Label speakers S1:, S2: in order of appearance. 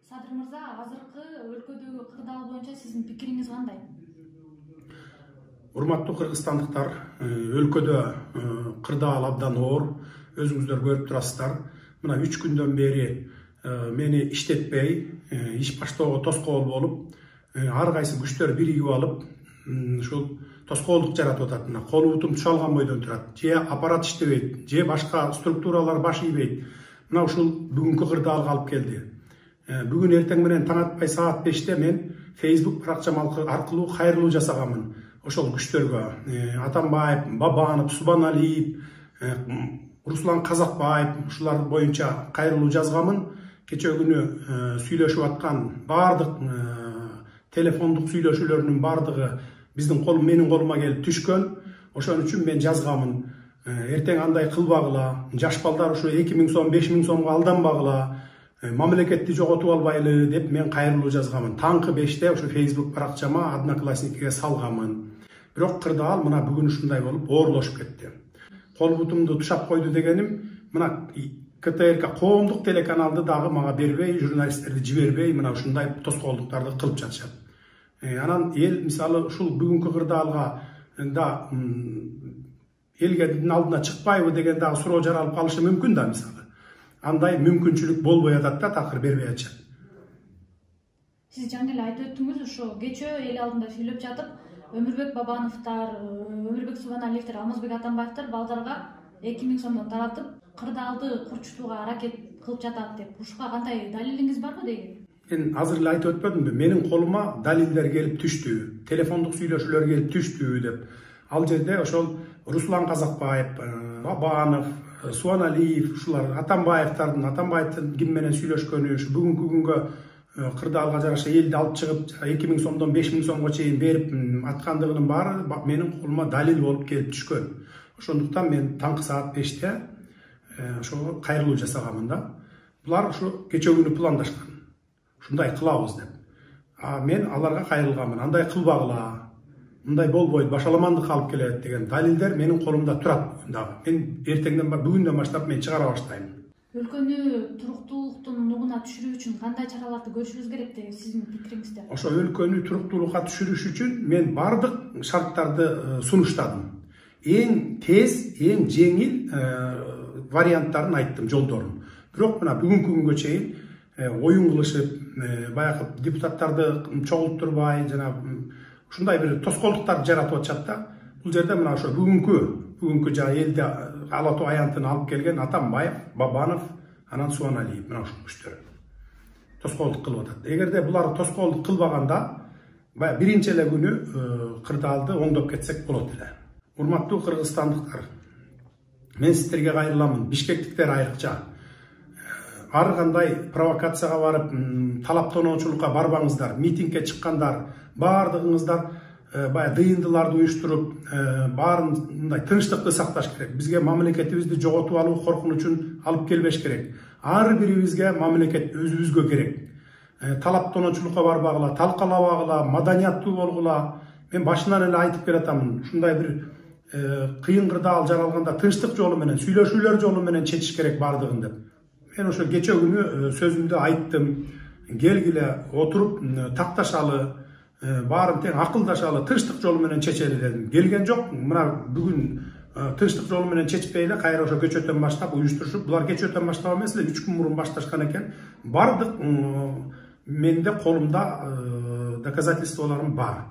S1: Садыр мырза, азыркы өлкөдөгү кырдаал боюнча сиздин пикириңиз кандай?
S2: Урматтуу кыргызстандыктар, өлкөдө кырдаал абдан оор, өзүңүздөр көрүп турасыздар. Мына 3 күндөн бери мени иштетпей, иш баштоого тоскоол болуп, ар кайсы күчтөр биригип алып, ушул тоскоолдук жаратып атат. Мына кол бутум чалган бойдон турат. Же аппарат иштебейт, же башка структуралар баш ийбейт. Мына ушул бүгүнкү кырдаалга алып келди. Бүгүн эртең менен таң атпай саат 5-те мен Facebook баракчам аркылуу кайрылуу жасаганмын. Ошол күчтөргө Атамбаев, Бабанов, Субаналиев, Руслан Казакбаев ушулар боюнча кайрылуу жазганмын. Кече күнү сүйлөшүп аткан бардык телефондук сүйлөшүүлөрдүн бардыгы менин колума келип түшкөн. Ошон үчүн мен жазганмын. Эртең андай кылбагыла, жаш балдар ушу 2000 сом, 5000 сомго алданбагыла, мамлекетти жоготуп албайлы деп мен кайрылуу жазганмын. Таңкы 5-те ушу Facebook баракчама Одноклассникке салганмын. Бирок кырдаал мына бүгүн ушундай болуп оорлошуп кетти. Кол бутумду тушап койду дегеним, мына КТРК коомдук телеканалды дагы мага бербей, журналисттерди жибербей, мына ушундай тоскоолдуктарды кылып жатышат. Анан эл мисалы ушул бүгүнкү кырдаалга да элдин алдына чыкпайбы деген дагы суроо жаралып калышы мүмкүн да мисалы. Андай мүмкүнчүлүк болбой атат да, такыр бербей атышат.
S1: Сиз жаңы эле айтып өттүңүз, ошо кечөө эл алдында сүйлөп жатып, Өмүрбек Бабановтар, Өмүрбек Субаналиевтер, Алмазбек Атамбаевтер балдарга 2000 сомдон таратып, кырдаалды курчутууга аракет кылып жатат деп. Ушуга кандай далилиңиз барбы деген?
S2: Мен азыр эле айтып өтпөдүмбү? Менин колума далилдер келип түштү, телефондук сүйлөшүүлөр келип түштү деп. Ал жерде ошол Руслан Казакбаев, Бабанов, Субаналиев, ушулар Атамбаевдин ким менен сүйлөшкөнү, ушу бүгүнкү күнгө кырдаалга жараша элди алып чыгып 2000 сомдон 5000 сомго чейин берип аткандыгынын баары менин колума далил болуп келип түшкөн. Ошондуктан мен таңкы саат 5-те ошого кайрылуу жасаганмын да. Булар ушу кече күнү пландашкан. Ушундай кылабыз деп. Мен аларга кайрылганмын. Андай кылбагыла, мындай болбойт, башаламандыкка алып келет деген далилдер менин колумда турат дагы. Мен эртеңден бүгүндөн баштап мен чыгара баштайм.
S1: Өлкөнү туруктуулуктун нугуна түшүрүү үчүн кандай чараларды көрүшүбүз керек деген сиздин пикириңизде?
S2: Ошо өлкөнү туруктуулукка түшүрүш үчүн мен бардык шарттарды сунуштадым. Эң тез, эң жеңил варианттарын айттым, жолдорун. Бирок мына бүгүнкү күнгө чейин оюн кылышып, баягы депутаттарды чогултурбай, жана ушундай бир тоскоолдуктарды жаратып атышат да. Бул жерде мына ошо бүгүнкү жана элди алатуу аянтын алып келген Атамбаев, Бабанов, анан Субаналиев, мына ушул күчтөр тоскоолдук кылып атат. Эгерде булар тоскоолдук кылбаганда, баягы биринчи эле күнү кырдаалды оңдоп кетсек болот эле. Урматтуу кыргызстандыктар, мен сиздерге кайрыламын, бишкектиктер айрыкча. Ар кандай провокацияга барып, талаптоочулукка барбаңыздар, митингге чыккандар, бардыгыңыздар баягы дыйындыларды уюштуруп, баарын мындай тынчтыкты сакташ керек. Бизге мамлекетибизди жоготуп алуу коркунучун алып келбеш керек. Ар бирибизге мамлекет өзүбүзгө керек. Талаптоочулукка барбагыла, талкалабагыла, маданияттуу болгула. Мен башынан эле айтып келатамын, ушундай бир кыйын кырдаал жаралганда тынчтык жолу менен, сүйлөшүүлөр жолу менен чечиш керек бардыгын деп. Мен ошо кече күнү сөзүмдү айттым. Келгиле, отуруп такташалы, баарын тең акылдашалы, тынчтык жолу менен чечели дедим. Келген жок. Мына бүгүн тынчтык жолу менен чечпей эле кайра ошо кечөөтөн баштап уюштурушуп, булар кечөөтөн баштап эмес эле 3 күн мурун башташкан экен. Бардык менде колумда доказательстволорум бар.